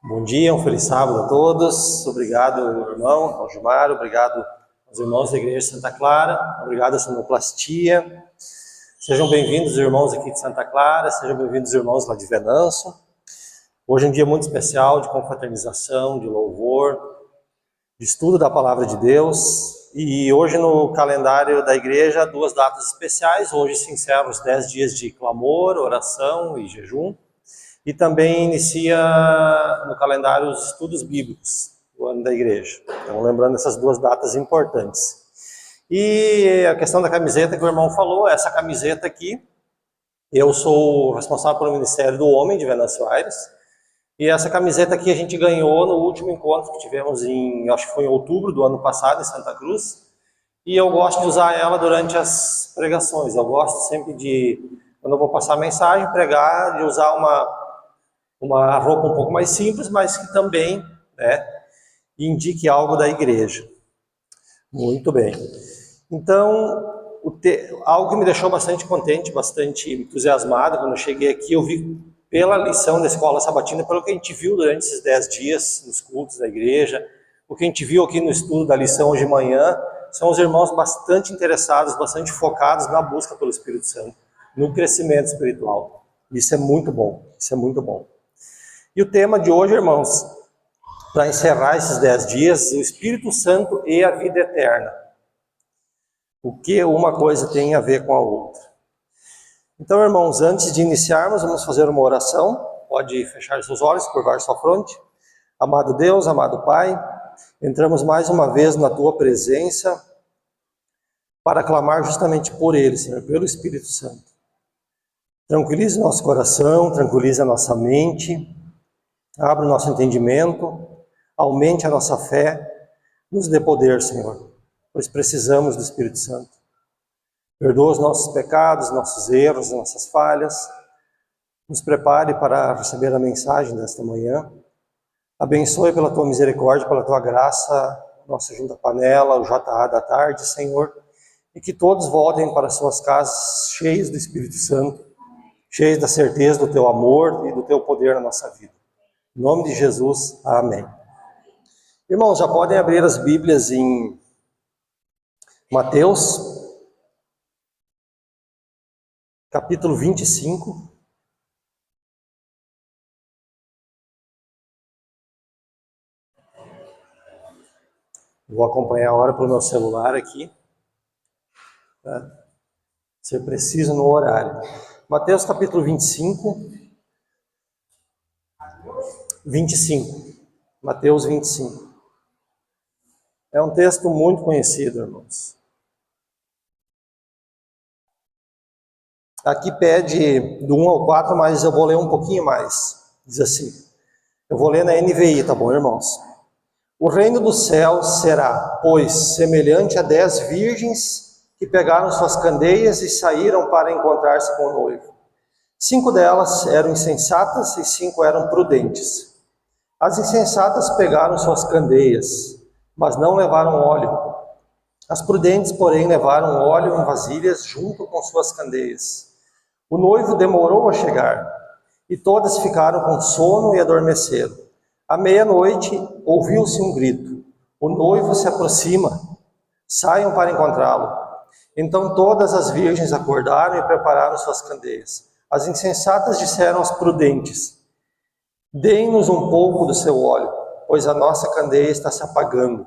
Bom dia, um feliz sábado a todos. Obrigado, irmão, ao Gilmar, obrigado os irmãos da Igreja de Santa Clara, obrigado a Sonoplastia. Sejam bem-vindos os irmãos aqui de Santa Clara, sejam bem-vindos os irmãos lá de Venâncio. Hoje é um dia muito especial de confraternização, de louvor, de estudo da Palavra de Deus. E hoje no calendário da Igreja, duas datas especiais. Hoje se encerram os 10 dias de clamor, oração e jejum. E também inicia no calendário os estudos bíblicos do ano da Igreja. Então, lembrando essas duas datas importantes. E a questão da camiseta que o irmão falou, essa camiseta aqui, eu sou responsável pelo Ministério do Homem de Venâncio Aires. E essa camiseta aqui a gente ganhou no último encontro que tivemos acho que foi em outubro do ano passado, em Santa Cruz. E eu gosto de usar ela durante as pregações. Eu gosto sempre de, quando eu vou passar a mensagem, pregar, de usar uma roupa um pouco mais simples, mas que também, indique algo da igreja. Muito bem. Então, algo que me deixou bastante contente, bastante entusiasmado, quando eu cheguei aqui, eu vi pela lição da Escola Sabatina, pelo que a gente viu durante esses 10 dias nos cultos da igreja, o que a gente viu aqui no estudo da lição hoje de manhã, são os irmãos bastante interessados, bastante focados na busca pelo Espírito Santo, no crescimento espiritual. Isso é muito bom, isso é muito bom. E o tema de hoje, irmãos, para encerrar esses 10 dias, o Espírito Santo e a vida eterna. O que uma coisa tem a ver com a outra. Então, irmãos, antes de iniciarmos, vamos fazer uma oração. Pode fechar seus olhos, curvar sua fronte. Amado Deus, amado Pai, entramos mais uma vez na Tua presença para clamar justamente por Ele, Senhor, pelo Espírito Santo. Tranquilize o nosso coração, tranquilize a nossa mente, abra o nosso entendimento, aumente a nossa fé, nos dê poder, Senhor, pois precisamos do Espírito Santo. Perdoa os nossos pecados, nossos erros, nossas falhas. Nos prepare para receber a mensagem desta manhã. Abençoe pela Tua misericórdia, pela Tua graça, nossa Junta Panela, o JA da tarde, Senhor, e que todos voltem para suas casas cheios do Espírito Santo, cheios da certeza do Teu amor e do Teu poder na nossa vida. Em nome de Jesus, amém. Irmãos, já podem abrir as Bíblias em Mateus, capítulo 25. Vou acompanhar a hora pelo meu celular aqui, tá? Ser preciso no horário. Mateus capítulo 25. Mateus 25. É um texto muito conhecido, irmãos. Aqui pede do 1 ao 4, mas eu vou ler um pouquinho mais. Diz assim, eu vou ler na NVI, tá bom, irmãos? O reino dos céus será, pois, semelhante a 10 virgens que pegaram suas candeias e saíram para encontrar-se com o noivo. 5 delas eram insensatas e 5 eram prudentes. As insensatas pegaram suas candeias, mas não levaram óleo. As prudentes, porém, levaram óleo em vasilhas junto com suas candeias. O noivo demorou a chegar, e todas ficaram com sono e adormeceram. À meia-noite, ouviu-se um grito. O noivo se aproxima, saiam para encontrá-lo. Então todas as virgens acordaram e prepararam suas candeias. As insensatas disseram aos prudentes, deem-nos um pouco do seu óleo, pois a nossa candeia está se apagando.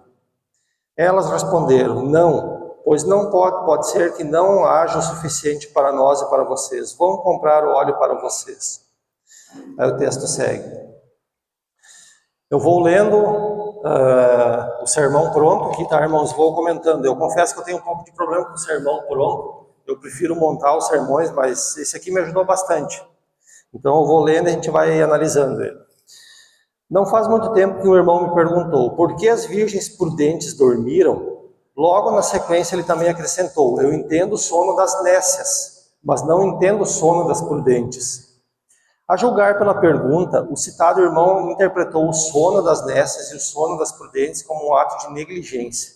Elas responderam, não, pois não pode ser que não haja o suficiente para nós e para vocês. Vão comprar o óleo para vocês. Aí o texto segue. Eu vou lendo o sermão pronto aqui, tá, irmãos? Vou comentando. Eu confesso que eu tenho um pouco de problema com o sermão pronto. Eu prefiro montar os sermões, mas esse aqui me ajudou bastante. Então eu vou lendo e a gente vai analisando ele. Não faz muito tempo que o irmão me perguntou, por que as virgens prudentes dormiram? Logo na sequência ele também acrescentou, eu entendo o sono das nécias, mas não entendo o sono das prudentes. A julgar pela pergunta, o citado irmão interpretou o sono das nécias e o sono das prudentes como um ato de negligência.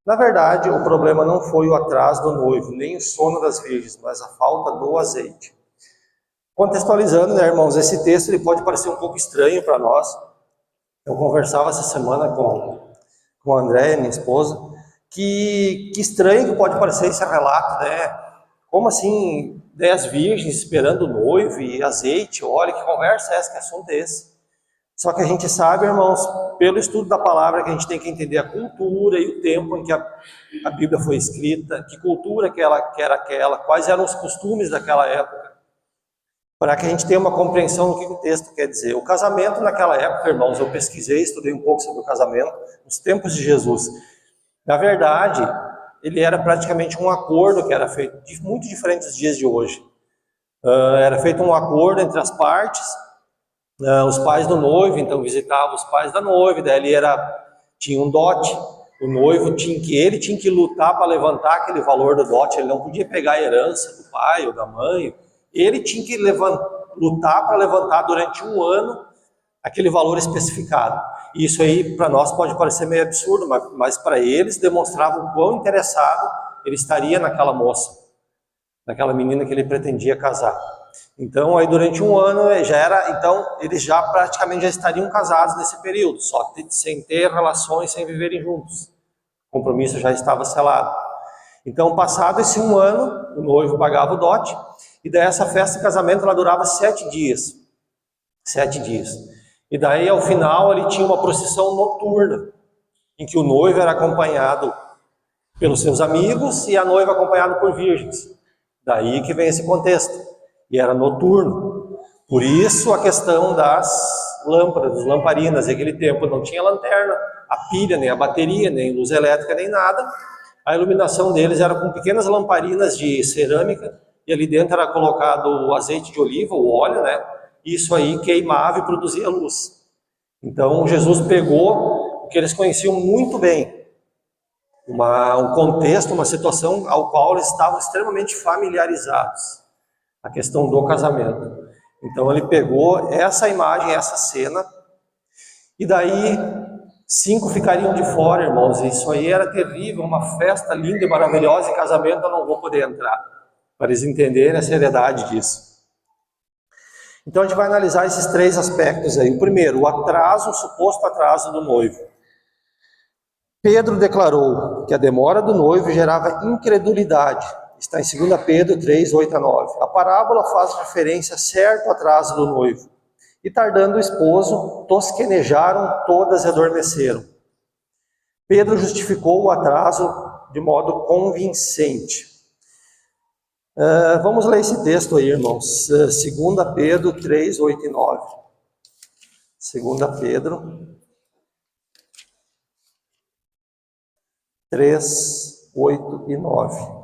Na verdade, o problema não foi o atraso do noivo, nem o sono das virgens, mas a falta do azeite. Contextualizando, né, irmãos, esse texto ele pode parecer um pouco estranho para nós. Eu conversava essa semana com a Andréia, minha esposa, Que estranho que pode parecer esse relato, né? Como assim 10 virgens esperando o noivo e azeite? Olha, que conversa é essa, que assunto é esse? Só que a gente sabe, irmãos, pelo estudo da palavra, que a gente tem que entender a cultura e o tempo em que a Bíblia foi escrita, que cultura que era aquela, quais eram os costumes daquela época, para que a gente tenha uma compreensão do que o texto quer dizer. O casamento naquela época, irmãos, eu pesquisei, estudei um pouco sobre o casamento, nos tempos de Jesus. Na verdade, ele era praticamente um acordo que era feito, muito diferente dos dias de hoje. Era feito um acordo entre as partes, os pais do noivo, então visitavam os pais da noiva, daí tinha um dote, o noivo tinha que lutar para levantar aquele valor do dote, ele não podia pegar a herança do pai ou da mãe, ele tinha que lutar para levantar durante um ano aquele valor especificado. Isso aí para nós pode parecer meio absurdo, mas para eles demonstrava o quão interessado ele estaria naquela moça, naquela menina que ele pretendia casar. Então aí durante um ano eles já praticamente já estariam casados nesse período, só sem ter relações, sem viverem juntos. O compromisso já estava selado. Então passado esse um ano, o noivo pagava o dote, e daí essa festa de casamento ela durava 7 dias. 7 dias. E daí, ao final, ele tinha uma procissão noturna, em que o noivo era acompanhado pelos seus amigos e a noiva acompanhada por virgens. Daí que vem esse contexto. E era noturno. Por isso a questão das lâmpadas, das lamparinas. Naquele tempo não tinha lanterna, a pilha, nem a bateria, nem luz elétrica, nem nada. A iluminação deles era com pequenas lamparinas de cerâmica, e ali dentro era colocado o azeite de oliva, o óleo, né? Isso aí queimava e produzia luz. Então Jesus pegou o que eles conheciam muito bem, um contexto, uma situação ao qual eles estavam extremamente familiarizados, a questão do casamento. Então ele pegou essa imagem, essa cena, e daí 5 ficariam de fora, irmãos. Isso aí era terrível, uma festa linda e maravilhosa, e casamento eu não vou poder entrar, para eles entenderem a seriedade disso. Então a gente vai analisar esses 3 aspectos aí. O primeiro, o atraso, o suposto atraso do noivo. Pedro declarou que a demora do noivo gerava incredulidade. Está em 2 Pedro 3, 8 a 9. A parábola faz referência a certo atraso do noivo. E tardando o esposo, tosquenejaram todas e adormeceram. Pedro justificou o atraso de modo convincente. Vamos ler esse texto aí, irmãos. 2 Pedro 3, 8 e 9. 2 Pedro 3, 8 e 9.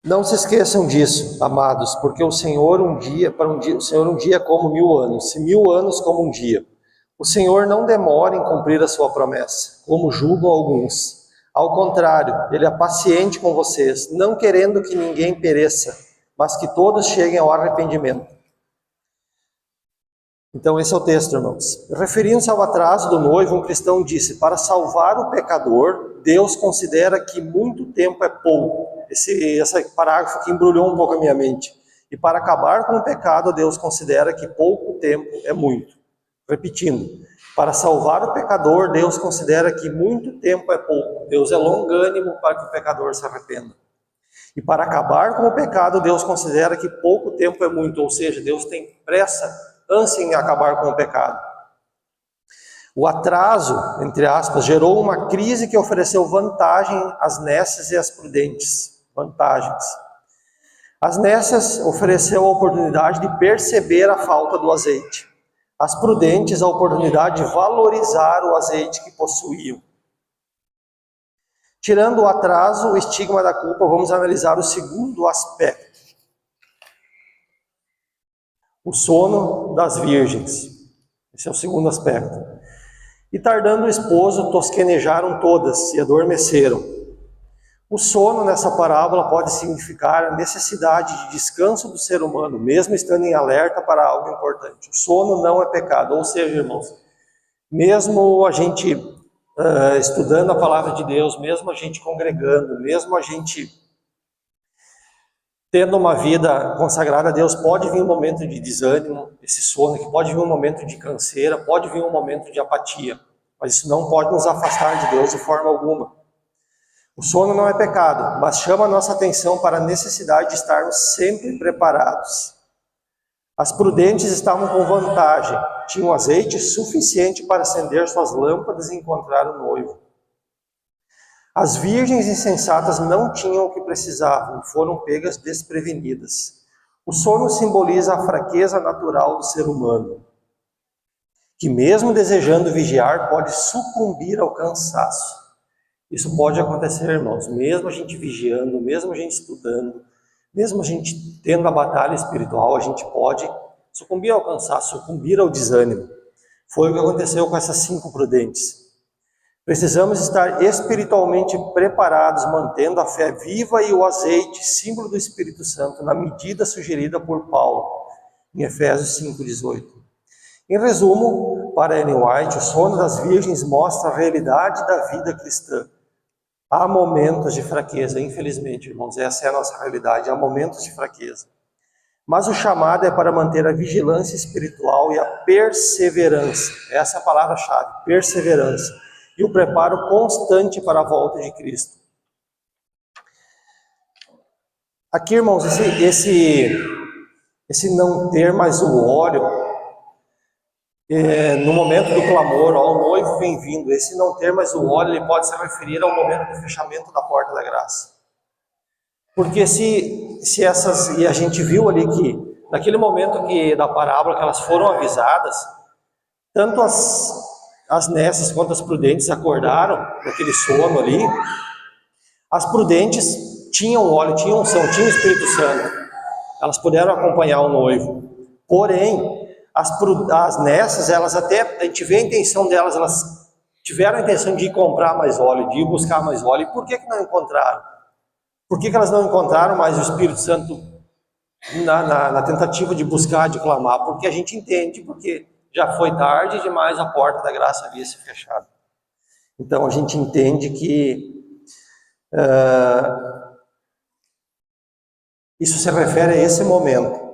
Não se esqueçam disso, amados, porque o Senhor um dia é como 1000 anos, e 1000 anos como um dia. O Senhor não demora em cumprir a sua promessa, como julgam alguns. Ao contrário, Ele é paciente com vocês, não querendo que ninguém pereça, mas que todos cheguem ao arrependimento. Então esse é o texto, irmãos. Referindo-se ao atraso do noivo, um cristão disse: para salvar o pecador, Deus considera que muito tempo é pouco. Esse parágrafo aqui embrulhou um pouco a minha mente. E para acabar com o pecado, Deus considera que pouco tempo é muito. Repetindo, para salvar o pecador, Deus considera que muito tempo é pouco. Deus é longânimo para que o pecador se arrependa. E para acabar com o pecado, Deus considera que pouco tempo é muito. Ou seja, Deus tem pressa, ânsia em acabar com o pecado. O atraso, entre aspas, gerou uma crise que ofereceu vantagem às nécias e às prudentes. Vantagens. As nécias ofereceu a oportunidade de perceber a falta do azeite. As prudentes a oportunidade de valorizar o azeite que possuíam. Tirando o atraso, o estigma da culpa, vamos analisar o segundo aspecto. O sono das virgens. Esse é o segundo aspecto. E tardando o esposo, tosquenejaram todas e adormeceram. O sono nessa parábola pode significar a necessidade de descanso do ser humano, mesmo estando em alerta para algo importante. O sono não é pecado, ou seja, irmãos, mesmo a gente estudando a palavra de Deus, mesmo a gente congregando, mesmo a gente tendo uma vida consagrada a Deus, pode vir um momento de desânimo, esse sono, que pode vir um momento de canseira, pode vir um momento de apatia, mas isso não pode nos afastar de Deus de forma alguma. O sono não é pecado, mas chama a nossa atenção para a necessidade de estarmos sempre preparados. As prudentes estavam com vantagem, tinham azeite suficiente para acender suas lâmpadas e encontrar o noivo. As virgens insensatas não tinham o que precisavam e foram pegas desprevenidas. O sono simboliza a fraqueza natural do ser humano, que mesmo desejando vigiar, pode sucumbir ao cansaço. Isso pode acontecer, irmãos, mesmo a gente vigiando, mesmo a gente estudando, mesmo a gente tendo a batalha espiritual, a gente pode sucumbir ao cansaço, sucumbir ao desânimo. Foi o que aconteceu com essas 5 prudentes. Precisamos estar espiritualmente preparados, mantendo a fé viva e o azeite, símbolo do Espírito Santo, na medida sugerida por Paulo, em Efésios 5,18. Em resumo, para Ellen White, o sono das virgens mostra a realidade da vida cristã. Há momentos de fraqueza, infelizmente, irmãos, essa é a nossa realidade, há momentos de fraqueza. Mas o chamado é para manter a vigilância espiritual e a perseverança. Essa é a palavra-chave, perseverança. E o preparo constante para a volta de Cristo. Aqui, irmãos, esse não ter mais o óleo, no momento do clamor, ó, o noivo vem vindo, esse não ter mais o óleo, ele pode se referir ao momento do fechamento da porta da graça. Porque se essas, e a gente viu ali que, naquele momento da parábola, que elas foram avisadas, tanto as nécias quanto as prudentes acordaram daquele sono ali. As prudentes tinham óleo, tinham unção, tinham o Espírito Santo. Elas puderam acompanhar o noivo. Porém, as nécias, elas até, a gente vê a intenção delas, elas tiveram a intenção de ir comprar mais óleo, de ir buscar mais óleo. E por que não encontraram? Por que elas não encontraram mais o Espírito Santo na tentativa de buscar, de clamar? Porque a gente entende, porque já foi tarde demais, a porta da graça havia se fechado. Então a gente entende que isso se refere a esse momento.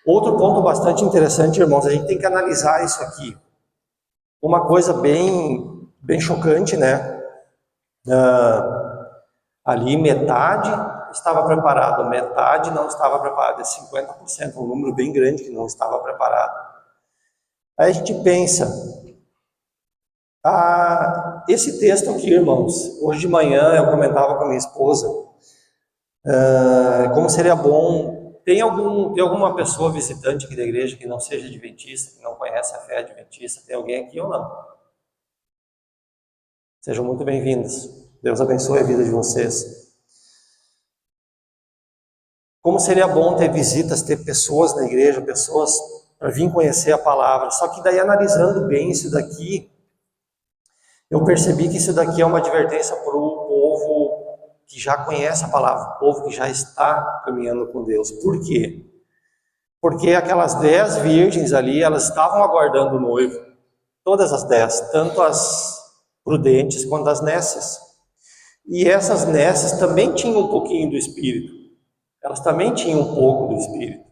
Outro ponto bastante interessante, irmãos, a gente tem que analisar isso aqui. Uma coisa bem chocante, né? Ali metade estava preparado, metade não estava preparado, é 50%, um número bem grande que não estava preparado. Aí a gente pensa, esse texto aqui, irmãos, hoje de manhã eu comentava com a minha esposa, como seria bom, tem alguma pessoa visitante aqui da igreja que não seja adventista, que não conhece a fé adventista, tem alguém aqui ou não? Sejam muito bem-vindos, Deus abençoe a vida de vocês. Como seria bom ter visitas, ter pessoas na igreja, pessoas para vir conhecer a palavra. Só que daí, analisando bem isso daqui, eu percebi que isso daqui é uma advertência para o povo que já conhece a palavra, o povo que já está caminhando com Deus. Por quê? Porque aquelas 10 virgens ali, elas estavam aguardando o noivo. Todas as 10, tanto as prudentes quanto as nécias. E essas nécias também tinham um pouquinho do Espírito. Elas também tinham um pouco do Espírito.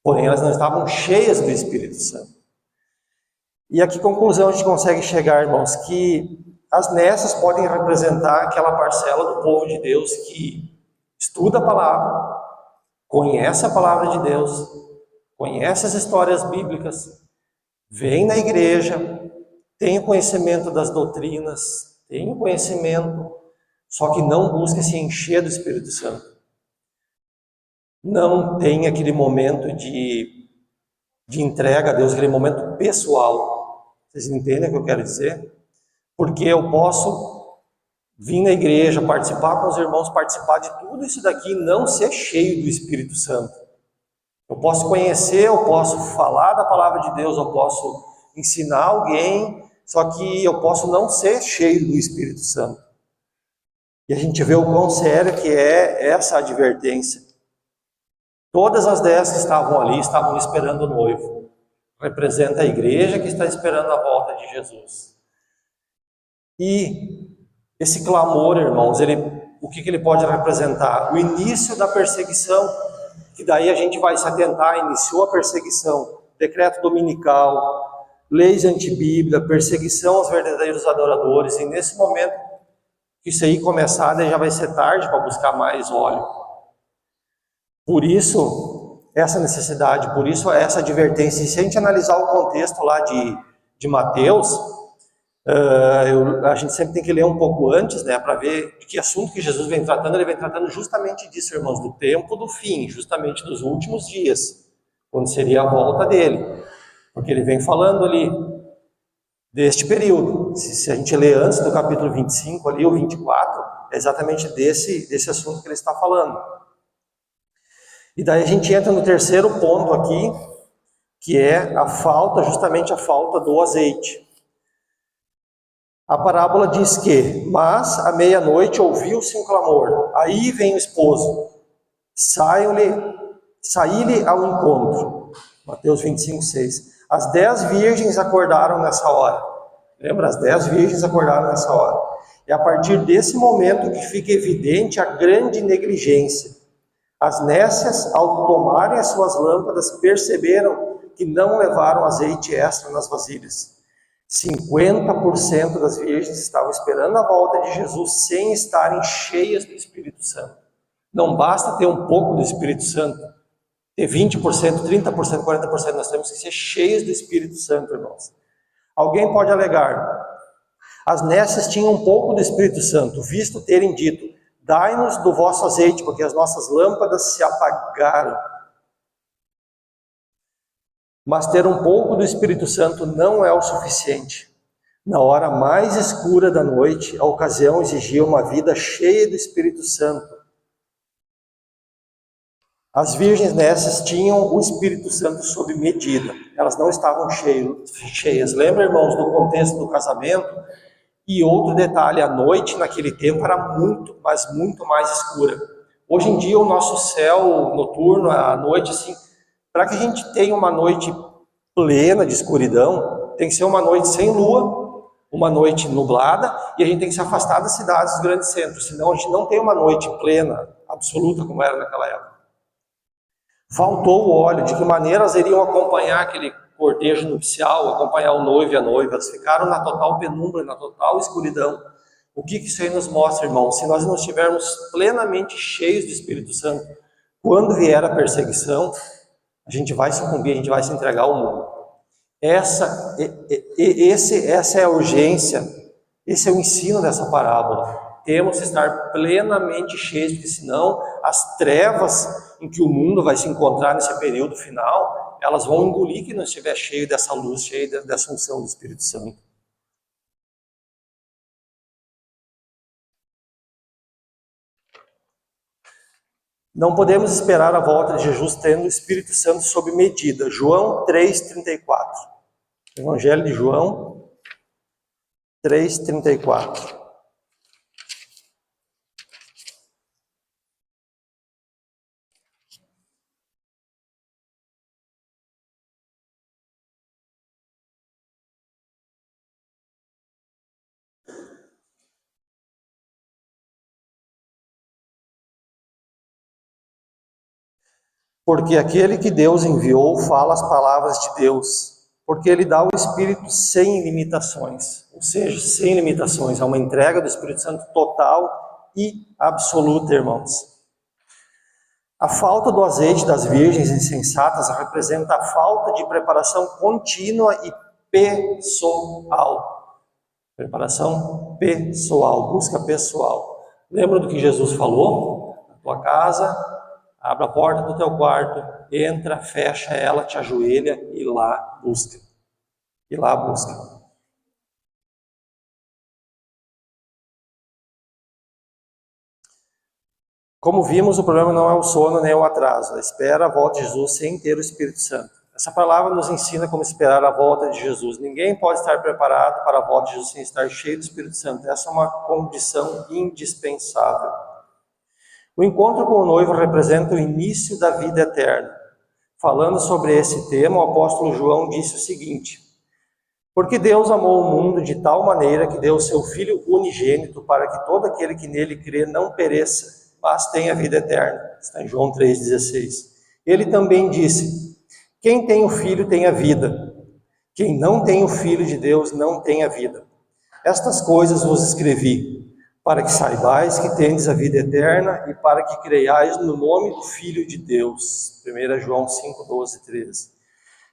Porém, elas não estavam cheias do Espírito Santo. E a que conclusão a gente consegue chegar, irmãos? Que as nécias podem representar aquela parcela do povo de Deus que estuda a palavra, conhece a palavra de Deus, conhece as histórias bíblicas, vem na igreja, tem o conhecimento das doutrinas, tem o conhecimento, só que não busca se encher do Espírito Santo. Não tem aquele momento de entrega a Deus, aquele momento pessoal. Vocês entendem o que eu quero dizer? Porque eu posso vir na igreja, participar com os irmãos, participar de tudo isso daqui e não ser cheio do Espírito Santo. Eu posso conhecer, eu posso falar da palavra de Deus, eu posso ensinar alguém, só que eu posso não ser cheio do Espírito Santo. E a gente vê o quão sério que é essa advertência. Todas as 10 que estavam ali estavam esperando o noivo. Representa a igreja que está esperando a volta de Jesus. E esse clamor, irmãos, ele o que ele pode representar? O início da perseguição, que daí a gente vai se atentar, iniciou a perseguição, decreto dominical, leis antibíblia, perseguição aos verdadeiros adoradores, e nesse momento que isso aí começar, daí já vai ser tarde para buscar mais óleo. Por isso, essa necessidade, por isso essa advertência. E se a gente analisar o contexto lá de Mateus, a gente sempre tem que ler um pouco antes, né, para ver de que assunto que Jesus vem tratando. Ele vem tratando justamente disso, irmãos, do tempo do fim, justamente dos últimos dias, quando seria a volta dele. Porque ele vem falando ali deste período. Se a gente lê antes do capítulo 25, ali, o 24, é exatamente desse assunto que ele está falando. E daí a gente entra no terceiro ponto aqui, que é a falta, justamente a falta do azeite. A parábola diz que, mas à meia-noite ouviu-se um clamor, aí vem o esposo, saí-lhe ao encontro. Mateus 25, 6. As 10 virgens acordaram nessa hora. Lembra? As 10 virgens acordaram nessa hora. É a partir desse momento que fica evidente a grande negligência. As nécias, ao tomarem as suas lâmpadas, perceberam que não levaram azeite extra nas vasilhas. 50% das virgens estavam esperando a volta de Jesus sem estarem cheias do Espírito Santo. Não basta ter um pouco do Espírito Santo, ter 20%, 30%, 40%, nós temos que ser cheios do Espírito Santo, irmãos. Alguém pode alegar, as nécias tinham um pouco do Espírito Santo, visto terem dito, dai-nos do vosso azeite, porque as nossas lâmpadas se apagaram. Mas ter um pouco do Espírito Santo não é o suficiente. Na hora mais escura da noite, a ocasião exigia uma vida cheia do Espírito Santo. As virgens nécias tinham o Espírito Santo sob medida. Elas não estavam cheias. Lembra, irmãos, do contexto do casamento? E outro detalhe, a noite naquele tempo era muito, mas muito mais escura. Hoje em dia o nosso céu noturno, a noite, assim, para que a gente tenha uma noite plena de escuridão, tem que ser uma noite sem lua, uma noite nublada, e a gente tem que se afastar das cidades, dos grandes centros, senão a gente não tem uma noite plena, absoluta, como era naquela época. Faltou o óleo. De que maneira elas iriam acompanhar aquele cortejo nupcial, acompanhar o noivo e a noiva? Elas ficaram na total penumbra, na total escuridão. O que isso aí nos mostra, irmãos? Se nós não estivermos plenamente cheios do Espírito Santo, quando vier a perseguição, a gente vai sucumbir, a gente vai se entregar ao mundo. Essa é a urgência, esse é o ensino dessa parábola. Temos que estar plenamente cheios, porque senão as trevas em que o mundo vai se encontrar nesse período final, elas vão engolir quem não estiver cheio dessa luz, cheio dessa unção do Espírito Santo. Não podemos esperar a volta de Jesus tendo o Espírito Santo sob medida. João 3,34. Evangelho de João 3,34. Porque aquele que Deus enviou fala as palavras de Deus, porque ele dá o Espírito sem limitações, ou seja, sem limitações, é uma entrega do Espírito Santo total e absoluta, irmãos. A falta do azeite das virgens insensatas representa a falta de preparação contínua e pessoal. Preparação pessoal, busca pessoal. Lembra do que Jesus falou? Na tua casa, abre a porta do teu quarto, entra, fecha ela, te ajoelha e lá busca. E lá busca. Como vimos, o problema não é o sono nem o atraso. Espera a volta de Jesus sem ter o Espírito Santo. Essa palavra nos ensina como esperar a volta de Jesus. Ninguém pode estar preparado para a volta de Jesus sem estar cheio do Espírito Santo. Essa é uma condição indispensável. O encontro com o noivo representa o início da vida eterna. Falando sobre esse tema, o apóstolo João disse o seguinte: Porque Deus amou o mundo de tal maneira que deu o seu Filho unigênito para que todo aquele que nele crê não pereça, mas tenha vida eterna. Está em João 3,16. Ele também disse: quem tem o Filho tem a vida. Quem não tem o Filho de Deus não tem a vida. Estas coisas vos escrevi, para que saibais que tendes a vida eterna e para que creiais no nome do Filho de Deus. 1 João 5, 12, 13.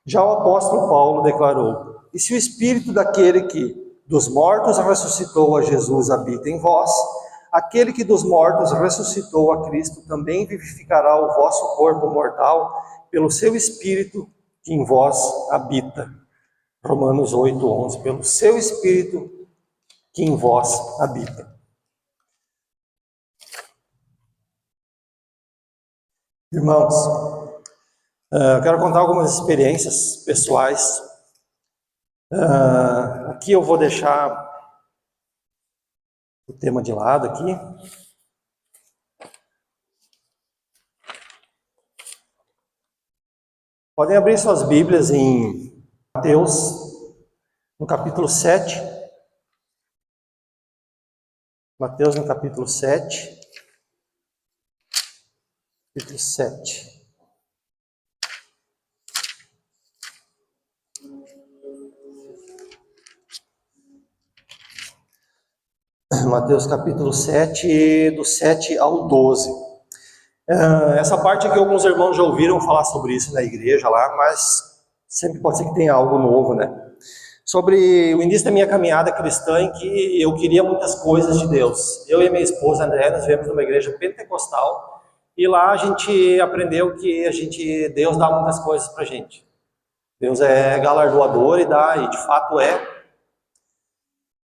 Já o apóstolo Paulo declarou: e se o Espírito daquele que dos mortos ressuscitou a Jesus habita em vós, aquele que dos mortos ressuscitou a Cristo também vivificará o vosso corpo mortal pelo seu Espírito que em vós habita. Romanos 8, 11. Pelo seu Espírito que em vós habita. Irmãos, eu quero contar algumas experiências pessoais. Aqui eu vou deixar o tema de lado aqui. Podem abrir suas Bíblias em Mateus, no capítulo 7. Mateus, no capítulo 7. Capítulo 7. Mateus capítulo 7, do 7 ao 12. Essa parte aqui alguns irmãos já ouviram falar sobre isso na igreja lá, mas sempre pode ser que tenha algo novo, né? Sobre o início da minha caminhada cristã, em que eu queria muitas coisas de Deus. Eu e minha esposa André, nós viemos numa igreja pentecostal, e lá a gente aprendeu que Deus dá muitas coisas pra gente. Deus é galardoador e dá, e de fato é.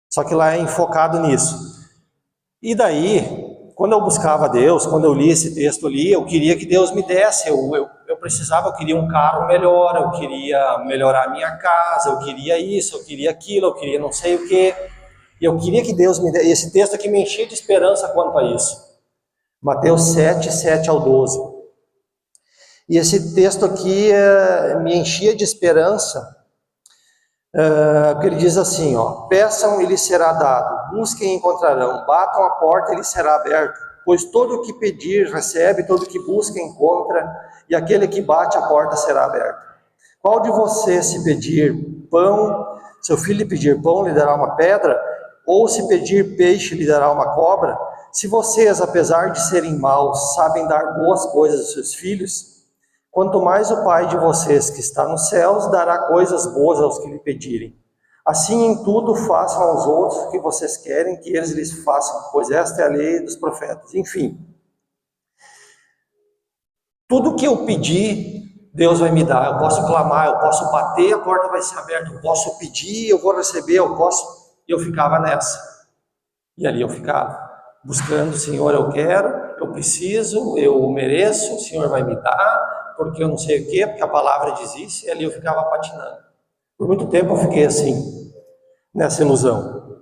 Só que lá é enfocado nisso. E daí, quando eu buscava Deus, quando eu li esse texto ali, eu queria que Deus me desse, eu precisava, eu queria um carro melhor, eu queria melhorar a minha casa, eu queria isso, eu queria aquilo, eu queria não sei o quê. E eu queria que Deus me desse. Esse texto aqui me enchia de esperança quanto a isso. Mateus 7, 7 ao 12. E esse texto aqui me enchia de esperança, porque ele diz assim, ó: peçam e lhes será dado, busquem e encontrarão, batam a porta e lhes será aberto, pois todo o que pedir recebe, todo o que busca encontra, e aquele que bate a porta será aberto. Qual de vocês, se pedir pão, seu filho lhe pedir pão, lhe dará uma pedra? Ou se pedir peixe, lhe dará uma cobra? Se vocês, apesar de serem maus, sabem dar boas coisas aos seus filhos, quanto mais o Pai de vocês que está nos céus dará coisas boas aos que lhe pedirem. Assim em tudo façam aos outros o que vocês querem que eles lhes façam, pois esta é a lei dos profetas. Enfim, tudo que eu pedir, Deus vai me dar. Eu posso clamar, eu posso bater, a porta vai ser aberta. Eu posso pedir, eu vou receber, eu posso. E eu ficava nessa. E ali eu ficava, buscando: Senhor, eu quero, eu preciso, eu mereço, o Senhor vai me dar, porque eu não sei o quê, porque a palavra diz isso, e ali eu ficava patinando. Por muito tempo eu fiquei assim, nessa ilusão.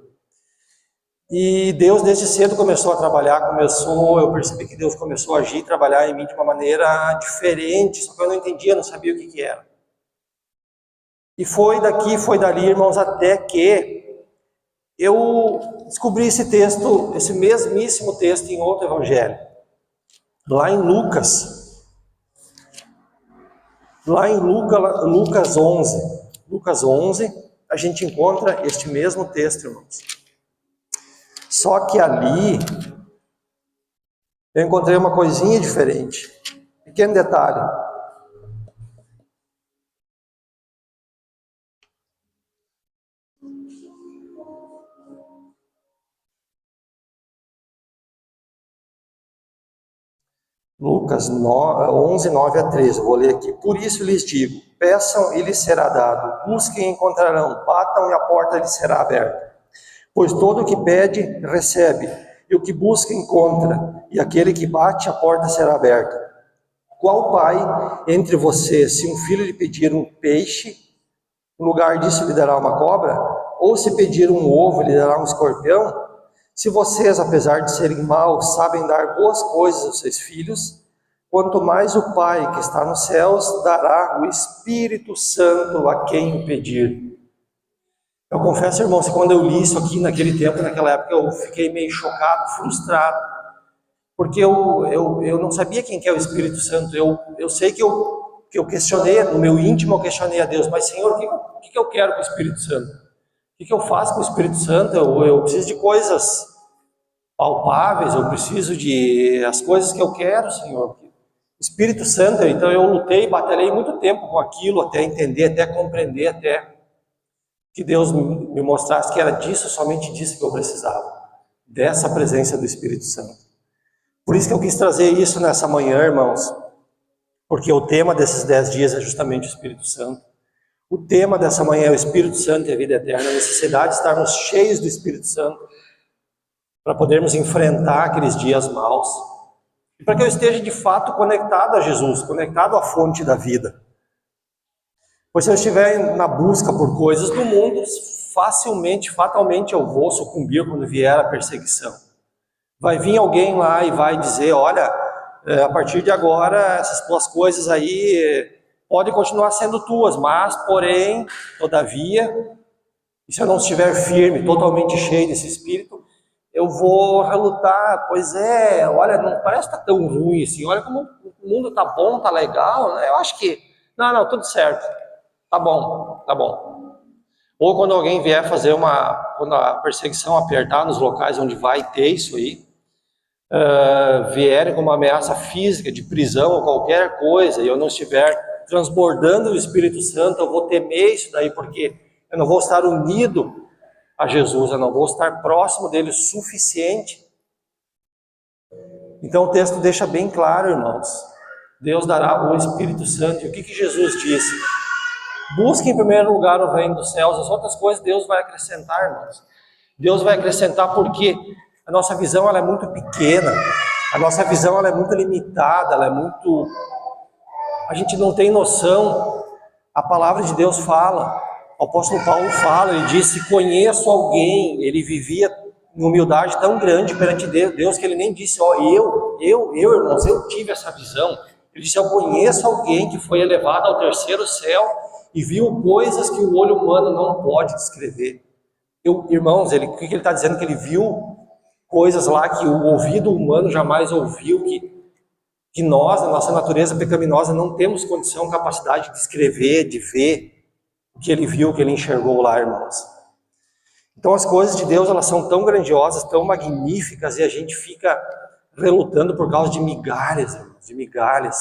E Deus desde cedo começou a trabalhar, eu percebi que Deus começou a agir, trabalhar em mim de uma maneira diferente, só que eu não entendia, não sabia o que era. E foi daqui, foi dali, irmãos, até que eu descobri esse texto, esse mesmíssimo texto em outro evangelho. Lá em Lucas. Lá em Lucas 11. Lucas 11, a gente encontra este mesmo texto, irmãos. Só que ali eu encontrei uma coisinha diferente. Pequeno detalhe. Lucas 11, 9 a 13, eu vou ler aqui. Por isso lhes digo, peçam e lhes será dado, busquem e encontrarão, batam e a porta lhes será aberta. Pois todo o que pede, recebe, e o que busca, encontra, e aquele que bate, a porta será aberta. Qual pai entre vocês, se um filho lhe pedir um peixe, no lugar disso lhe dará uma cobra? Ou se pedir um ovo, lhe dará um escorpião? Se vocês, apesar de serem maus, sabem dar boas coisas aos seus filhos, quanto mais o Pai que está nos céus dará o Espírito Santo a quem o pedir. Eu confesso, irmãos, que quando eu li isso aqui naquele tempo, naquela época, eu fiquei meio chocado, frustrado, porque eu não sabia quem que é o Espírito Santo. Eu sei que eu questionei, no meu íntimo eu questionei a Deus, mas Senhor, o que eu quero com o Espírito Santo? O que eu faço com o Espírito Santo? Eu preciso de coisas palpáveis, eu preciso de as coisas que eu quero, Senhor. Espírito Santo, então eu lutei, batalhei muito tempo com aquilo, até entender, até compreender, até que Deus me mostrasse que era disso, somente disso que eu precisava, dessa presença do Espírito Santo. Por isso que eu quis trazer isso nessa manhã, irmãos, porque o tema desses 10 dias é justamente o Espírito Santo. O tema dessa manhã é o Espírito Santo e a vida eterna, a necessidade de estarmos cheios do Espírito Santo para podermos enfrentar aqueles dias maus e para que eu esteja de fato conectado a Jesus, conectado à fonte da vida. Pois se eu estiver na busca por coisas do mundo, fatalmente eu vou sucumbir quando vier a perseguição. Vai vir alguém lá e vai dizer, olha, a partir de agora essas tuas coisas aí podem continuar sendo tuas, mas porém, todavia, e se eu não estiver firme, totalmente cheio desse Espírito, eu vou relutar. Pois é, olha, não parece que está tão ruim assim, olha como o mundo está bom, está legal, né? Eu acho que, não, tudo certo. Tá bom. Ou quando alguém vier fazer quando a perseguição apertar nos locais onde vai ter isso aí, vierem com uma ameaça física de prisão ou qualquer coisa, e eu não estiver transbordando o Espírito Santo, eu vou temer isso daí, porque eu não vou estar unido a Jesus, eu não vou estar próximo dele o suficiente. Então o texto deixa bem claro, irmãos, Deus dará o Espírito Santo. E o que Jesus disse? Busque em primeiro lugar o reino dos céus, as outras coisas Deus vai acrescentar, irmãos. Deus vai acrescentar porque a nossa visão ela é muito pequena, a nossa visão ela é muito limitada, a gente não tem noção. A palavra de Deus fala, o apóstolo Paulo fala, ele disse, conheço alguém, ele vivia em humildade tão grande perante Deus que ele nem disse, irmãos, eu tive essa visão. Ele disse, eu conheço alguém que foi elevado ao terceiro céu e viu coisas que o olho humano não pode descrever. Irmãos, o que ele está dizendo? Que ele viu coisas lá que o ouvido humano jamais ouviu, que nós, na nossa natureza pecaminosa, não temos condição, capacidade de descrever, de ver o que ele viu, o que ele enxergou lá, irmãos. Então as coisas de Deus, elas são tão grandiosas, tão magníficas, e a gente fica relutando por causa de migalhas, irmãos, de migalhas.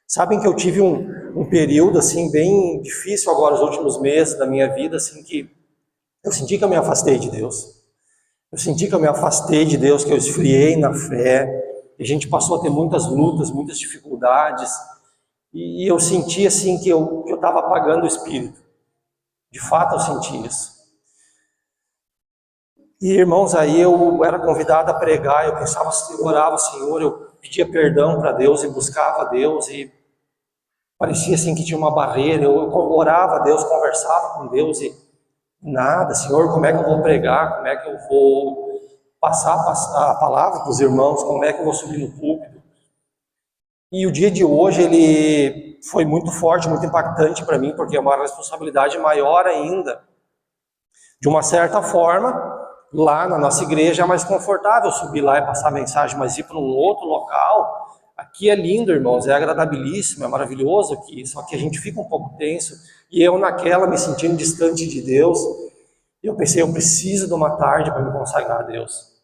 Sabem que eu tive um período assim bem difícil agora, os últimos meses da minha vida, assim, que eu senti que eu me afastei de Deus. Eu senti que eu me afastei de Deus, que eu esfriei na fé, e a gente passou a ter muitas lutas, muitas dificuldades, e eu senti assim que eu estava apagando o Espírito. De fato eu senti isso. E irmãos, aí eu era convidado a pregar, eu pensava, eu orava, Senhor, eu pedia perdão para Deus e buscava a Deus, e parecia assim que tinha uma barreira. Eu orava a Deus, conversava com Deus e nada. Senhor, como é que eu vou pregar? Como é que eu vou passar a palavra para os irmãos? Como é que eu vou subir no púlpito? E o dia de hoje, ele foi muito forte, muito impactante para mim, porque é uma responsabilidade maior ainda. De uma certa forma, lá na nossa igreja é mais confortável subir lá e passar a mensagem, mas ir para um outro local, aqui é lindo, irmãos, é agradabilíssimo, é maravilhoso aqui, só que a gente fica um pouco tenso, e eu naquela me sentindo distante de Deus, eu pensei, eu preciso de uma tarde para me consagrar a Deus.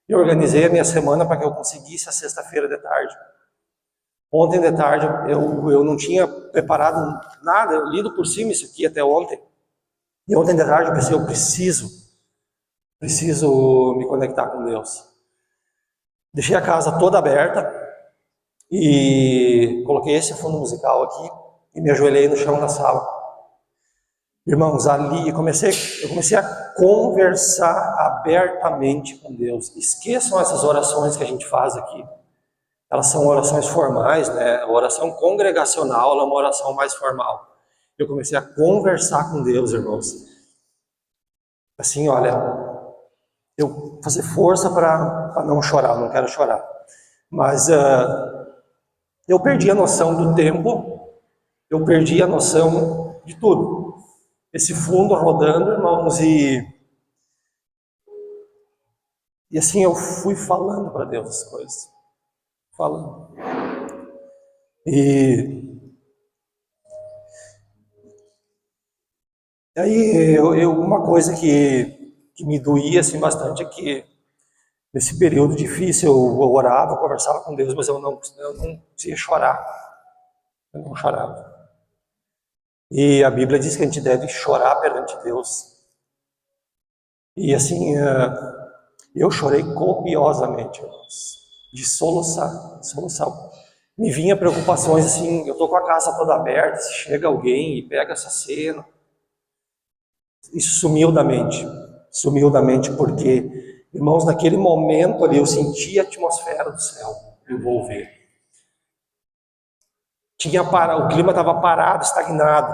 Eu organizei a minha semana para que eu conseguisse a sexta-feira de tarde. Ontem de tarde eu não tinha preparado nada, eu lido por cima isso aqui até ontem, e ontem de tarde eu pensei, eu preciso me conectar com Deus. Deixei a casa toda aberta e coloquei esse fundo musical aqui e me ajoelhei no chão da sala. Irmãos, ali eu comecei a conversar abertamente com Deus. Esqueçam essas orações que a gente faz aqui. Elas são orações formais, né? A oração congregacional ela é uma oração mais formal. Eu comecei a conversar com Deus, irmãos. Assim, olha, eu fazer força para não chorar, não quero chorar. Mas eu perdi a noção do tempo, eu perdi a noção de tudo. esse fundo rodando, irmãos, e assim eu fui falando para Deus as coisas, falando. E aí uma coisa que me doía assim bastante é que nesse período difícil eu orava, eu conversava com Deus, mas eu não conseguia chorar, eu não chorava. E a Bíblia diz que a gente deve chorar perante Deus. E assim, eu chorei copiosamente, irmãos, de soluçar. Me vinha preocupações assim, eu tô com a casa toda aberta, se chega alguém e pega essa cena. Isso sumiu da mente porque, irmãos, naquele momento ali eu senti a atmosfera do céu envolver. O clima estava parado, estagnado.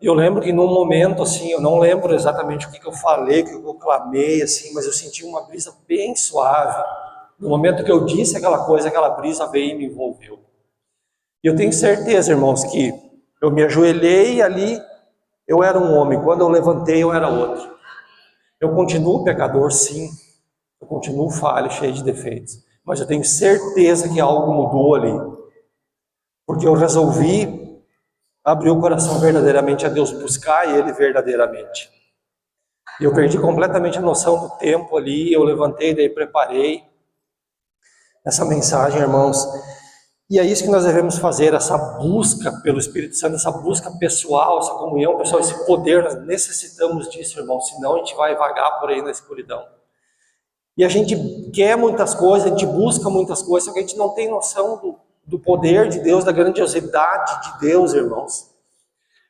Eu lembro que num momento assim, eu não lembro exatamente o que eu falei, o que eu clamei, assim, mas eu senti uma brisa bem suave. No momento que eu disse aquela coisa, aquela brisa veio e me envolveu. E eu tenho certeza, irmãos, que eu me ajoelhei ali, eu era um homem, quando eu levantei eu era outro. Eu continuo pecador, sim, eu continuo falho, cheio de defeitos, mas eu tenho certeza que algo mudou ali, porque eu resolvi abrir o coração verdadeiramente a Deus, buscar Ele verdadeiramente. E eu perdi completamente a noção do tempo ali, eu levantei, daí preparei essa mensagem, irmãos. E é isso que nós devemos fazer, essa busca pelo Espírito Santo, essa busca pessoal, essa comunhão pessoal, esse poder, nós necessitamos disso, irmãos, senão a gente vai vagar por aí na escuridão. E a gente quer muitas coisas, a gente busca muitas coisas, só que a gente não tem noção do poder de Deus, da grandiosidade de Deus, irmãos.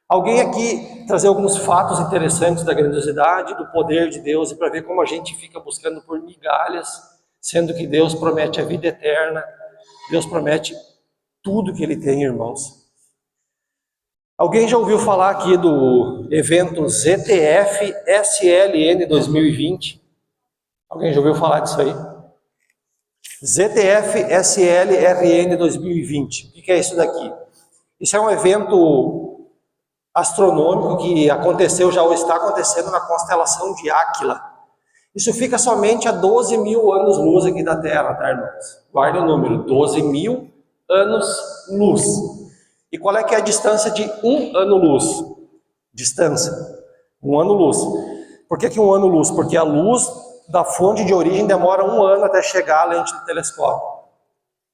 Alguém aqui trazer alguns fatos interessantes da grandiosidade, do poder de Deus, e para ver como a gente fica buscando por migalhas, sendo que Deus promete a vida eterna, Deus promete tudo que Ele tem, irmãos. Alguém já ouviu falar aqui do evento ZTF SLN 2020? Alguém já ouviu falar disso aí? ZTF SLRN 2020. O que é isso daqui? Isso é um evento astronômico que aconteceu, já está acontecendo na constelação de Áquila. Isso fica somente a 12 mil anos-luz aqui da Terra, tá, irmãos? Guarda o número, 12 mil anos-luz. E qual é que é a distância de um ano-luz? Distância, um ano-luz. Por que um ano-luz? Porque a luz da fonte de origem demora um ano até chegar à lente do telescópio.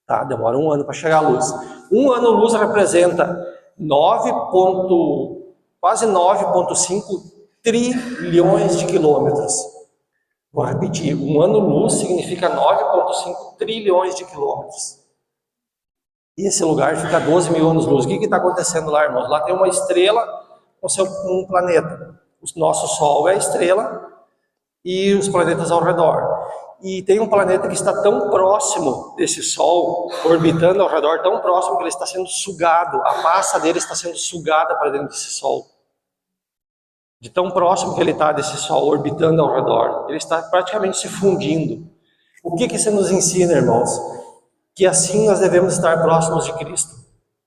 Tá? Demora um ano para chegar à luz. Um ano-luz representa quase 9,5 trilhões de quilômetros. Vou repetir, um ano-luz significa 9,5 trilhões de quilômetros. E esse lugar fica a 12 mil anos-luz. O que está acontecendo lá, irmãos? Lá tem uma estrela com um planeta. O nosso Sol é a estrela e os planetas ao redor. E tem um planeta que está tão próximo desse Sol, orbitando ao redor, tão próximo que ele está sendo sugado, a massa dele está sendo sugada para dentro desse Sol. De tão próximo que ele está desse Sol, orbitando ao redor. Ele está praticamente se fundindo. O que isso nos ensina, irmãos? Que assim nós devemos estar próximos de Cristo.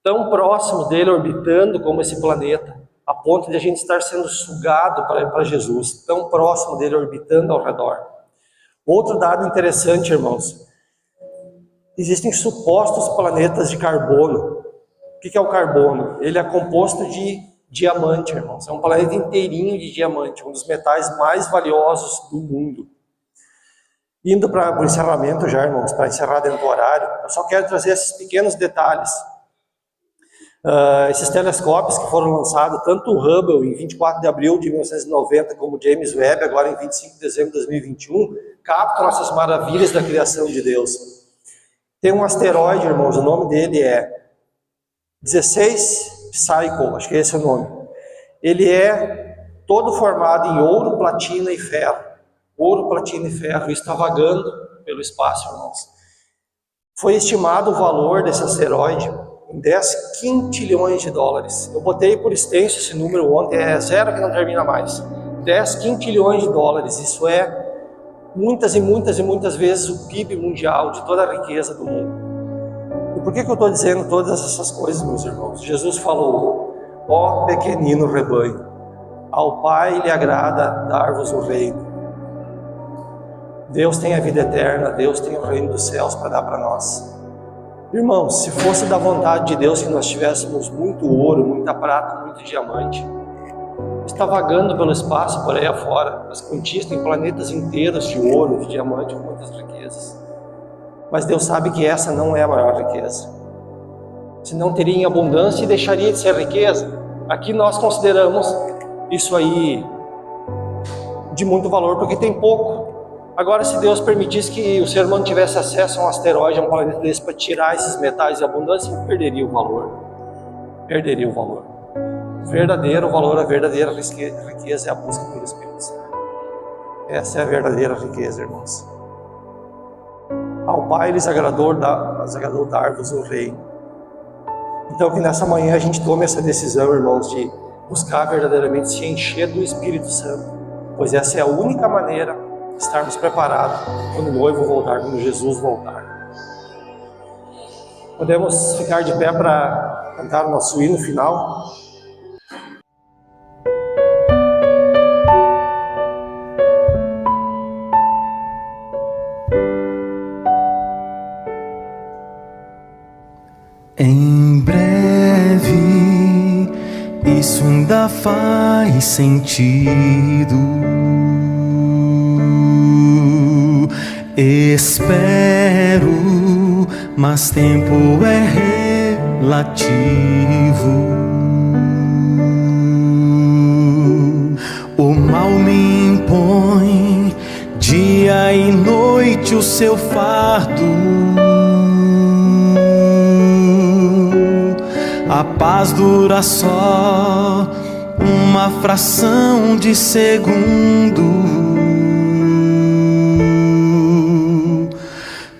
Tão próximos dele, orbitando como esse planeta, a ponto de a gente estar sendo sugado para Jesus. Tão próximo dele, orbitando ao redor. Outro dado interessante, irmãos. Existem supostos planetas de carbono. O que é o carbono? Ele é composto de diamante, irmãos. É um planeta inteirinho de diamante, um dos metais mais valiosos do mundo. Indo para o encerramento já, irmãos, para encerrar dentro do horário, eu só quero trazer esses pequenos detalhes. Esses telescópios que foram lançados, tanto o Hubble em 24 de abril de 1990, como o James Webb, agora em 25 de dezembro de 2021, captam essas maravilhas da criação de Deus. Tem um asteroide, irmãos, o nome dele é 16 Psyche, acho que esse é o nome. Ele é todo formado em ouro, platina e ferro. Ouro, platina e ferro, isso está vagando pelo espaço, irmãos. Foi estimado o valor desse asteroide em 10 quintilhões de dólares. Eu botei por extenso esse número ontem, é zero que não termina mais. 10 quintilhões de dólares, isso é muitas e muitas e muitas vezes o PIB mundial de toda a riqueza do mundo. E por que eu estou dizendo todas essas coisas, meus irmãos? Jesus falou, ó pequenino rebanho. Ao Pai lhe agrada dar-vos o reino. Deus tem a vida eterna, Deus tem o reino dos céus para dar para nós. Irmãos, se fosse da vontade de Deus que nós tivéssemos muito ouro, muita prata, muito diamante, está vagando pelo espaço por aí afora, as quantias têm planetas inteiros de ouro, de diamante, com muitas riquezas. Mas Deus sabe que essa não é a maior riqueza. Se não teria em abundância e deixaria de ser riqueza. Aqui nós consideramos isso aí de muito valor, porque tem pouco. Agora, se Deus permitisse que o ser humano tivesse acesso a um asteroide, a um planeta desse, para tirar esses metais de abundância, perderia o valor. Perderia o valor. O verdadeiro valor, a verdadeira riqueza é a busca pelo Espírito Santo. Essa é a verdadeira riqueza, irmãos. Ao Pai lhes agradou dar-vos o reino. Então, que nessa manhã a gente tome essa decisão, irmãos, de buscar verdadeiramente se encher do Espírito Santo, pois essa é a única maneira de estarmos preparados quando o noivo voltar, quando Jesus voltar. Podemos ficar de pé para cantar o nosso hino final? Em breve, isso ainda faz sentido. Espero, mas tempo é relativo. O mal me impõe dia e noite o seu fardo. A paz dura só uma fração de segundo.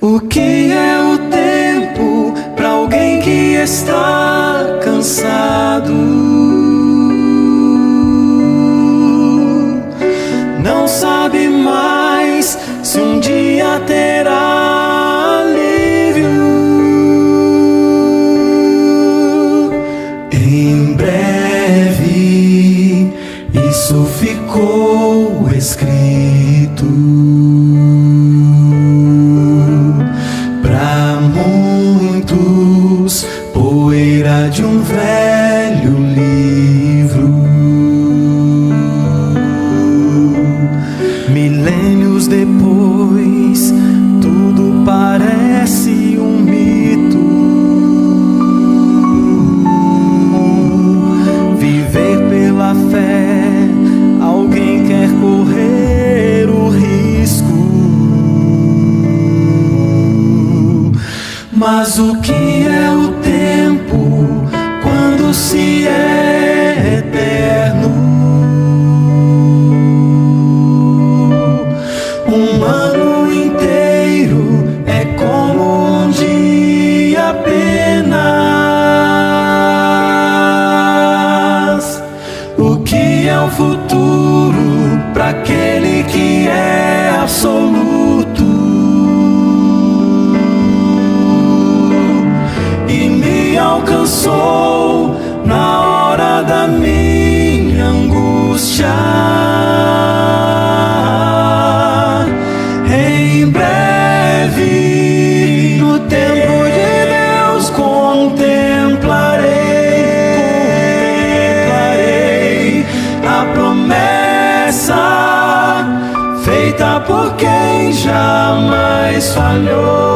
O que é o tempo para alguém que está cansado? Não sabe mais se um dia terá alívio. Em breve isso ficou escrito. Para muitos, poeira de um velho livro. Milênios depois, tudo parece um mito. Viver pela fé, alguém quer correr o risco. Mas o que é o tempo quando se é eterno? Um ano inteiro é como um dia apenas. O que é o futuro para aquele que é absoluto? E me alcançou na hora da minha angústia. Em breve, no tempo de Deus, contemplarei a promessa feita por quem jamais falhou.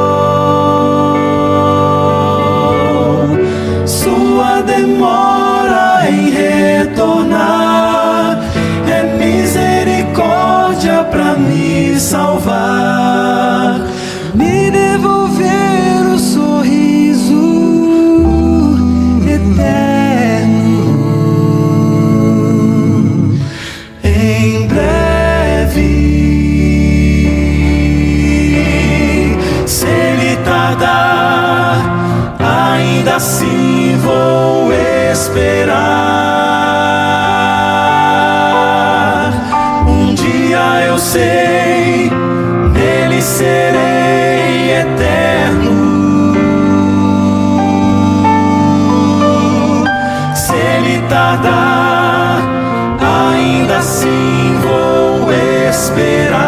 Sua demora em retornar é misericórdia para me salvar, me devolver o sorriso eterno. Em breve, se ele tardar, ainda assim vou esperar. Um dia eu sei, nele serei eterno. Se ele tardar, ainda assim vou esperar.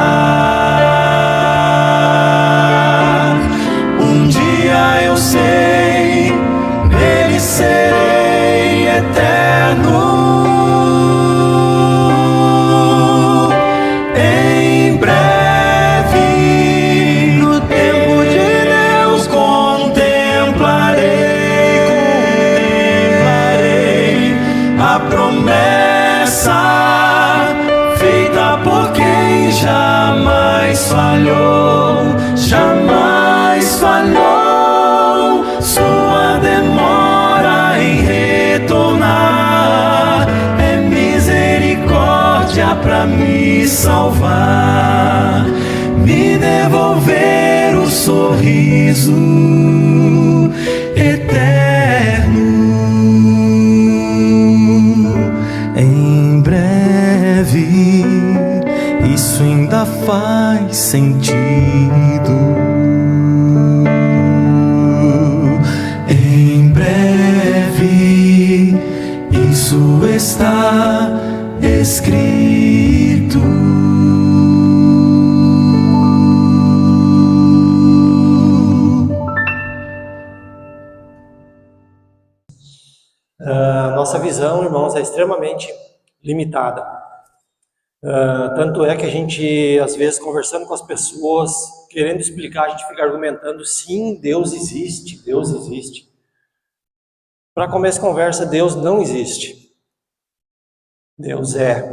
Um dia eu sei, nele serei eterno. Em breve, no tempo de Deus, contemplarei a promessa feita por quem jamais falhou, jamais falhou. Sua demora em retornar é misericórdia pra me salvar, me devolver o sorriso eterno. Em breve, isso ainda faz sentido. Em breve, isso está escrito. Nossa visão, irmãos, é extremamente limitada. Tanto é que a gente, às vezes, conversando com as pessoas, querendo explicar, a gente fica argumentando, sim, Deus existe, Deus existe. Para começo de conversa, Deus não existe. Deus é.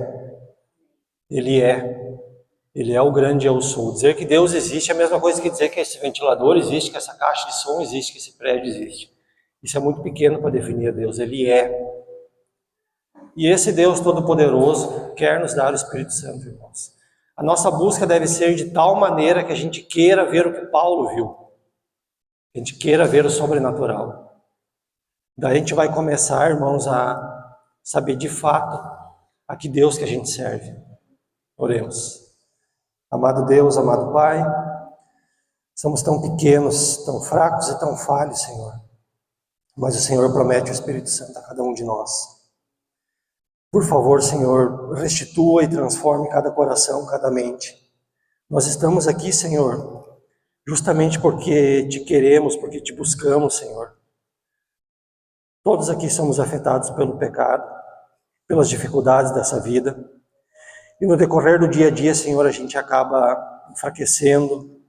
Ele é o grande eu sou. Dizer que Deus existe é a mesma coisa que dizer que esse ventilador existe, que essa caixa de som existe, que esse prédio existe. Isso é muito pequeno para definir a Deus. Ele é. E esse Deus Todo-Poderoso quer nos dar o Espírito Santo, irmãos. A nossa busca deve ser de tal maneira que a gente queira ver o que Paulo viu. Que a gente queira ver o sobrenatural. Daí a gente vai começar, irmãos, a saber de fato a que Deus que a gente serve. Oremos. Amado Deus, amado Pai, somos tão pequenos, tão fracos e tão falhos, Senhor. Mas o Senhor promete o Espírito Santo a cada um de nós. Por favor, Senhor, restitua e transforme cada coração, cada mente. Nós estamos aqui, Senhor, justamente porque te queremos, porque te buscamos, Senhor. Todos aqui somos afetados pelo pecado, pelas dificuldades dessa vida. E no decorrer do dia a dia, Senhor, a gente acaba enfraquecendo,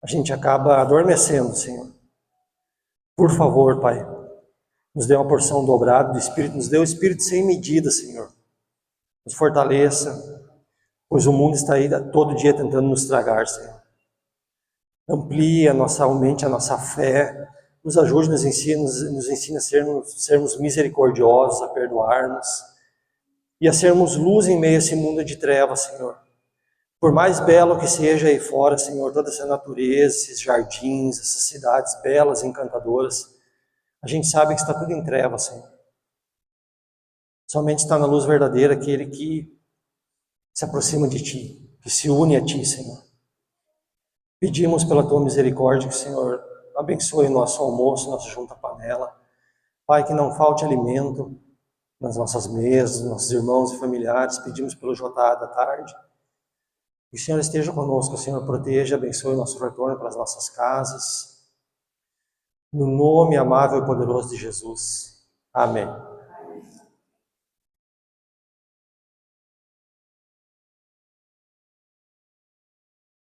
a gente acaba adormecendo, Senhor. Por favor, Pai, nos dê uma porção dobrada do Espírito, nos dê o Espírito sem medida, Senhor. Nos fortaleça, pois o mundo está aí todo dia tentando nos tragar, Senhor. Amplie aumente a nossa fé, nos ajude, nos ensine a sermos misericordiosos, a perdoarmos e a sermos luz em meio a esse mundo de trevas, Senhor. Por mais belo que seja aí fora, Senhor, toda essa natureza, esses jardins, essas cidades belas e encantadoras, a gente sabe que está tudo em trevas, Senhor. Somente está na luz verdadeira aquele que se aproxima de Ti, que se une a Ti, Senhor. Pedimos pela Tua misericórdia que o Senhor abençoe o nosso almoço, nossa junta panela. Pai, que não falte alimento nas nossas mesas, nossos irmãos e familiares. Pedimos pelo JA da tarde. Que o Senhor esteja conosco, o Senhor proteja, abençoe o nosso retorno para as nossas casas. No nome amável e poderoso de Jesus. Amém.